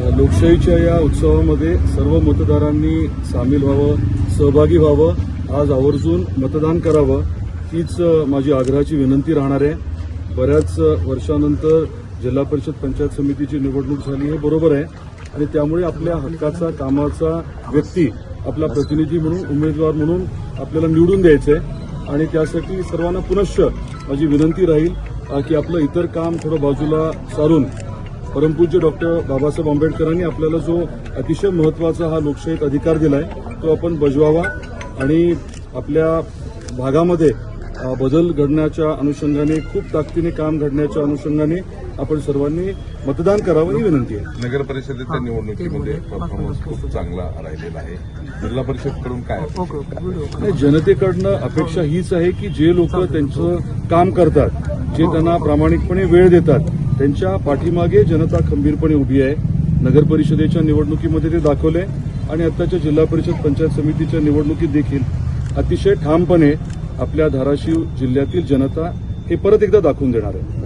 लोकशाहीच्या या उत्सवामध्ये सर्व मतदारांनी सामील व्हावं, सहभागी व्हावं, आज आवर्जून मतदान करावं हीच माझी आग्रहाची विनंती राहणार आहे। बऱ्याच वर्षानंतर जिल्हा परिषद पंचायत समितीची निवडणूक झाली हे बरोबर आहे आणि त्यामुळे आपल्या हक्काचा कामाचा व्यक्ती आपला प्रतिनिधी म्हणून उमेदवार म्हणून आपल्याला निवडून द्यायचं आहे आणि त्यासाठी सर्वांना पुनश्च माझी विनंती राहील की आपलं इतर काम थोडं बाजूला सारून परमपूज्य डॉक्टर बाबासाहेब आंबेडकरांनी आपल्याला जो अतिशय महत्त्वाचा हा लोकशाहीत अधिकार दिलाय तो आपण बजवावा आणि आपल्या भागामध्ये बदल घडण्याच्या अनुषंगाने खूप ताकदीने काम घडण्याच्या अनुषंगाने आपण सर्वांनी मतदान करावं ही विनंती आहे। नगर परिषदेच्या निवडणुकीमध्ये परफॉर्मन्स खूप चांगला राहिलेला आहे। जिल्हा परिषदकडून काय नाही, जनतेकडनं अपेक्षा हीच आहे की जे लोक त्यांचं काम करतात, जे त्यांना प्रामाणिकपणे वेळ देतात, त्यांच्या पाठीमागे जनता खंबीरपणे उभी आहे। नगर परिषदेच्या निवडणुकीमध्ये ते दाखवले आणि आताच्या जिल्हा परिषद पंचायत समितीच्या निवडणुकीत देखील अतिशय ठामपणे आपल्या धाराशिव जिल्ह्यातील जनता हे परत एकदा दाखवून देणार आहे।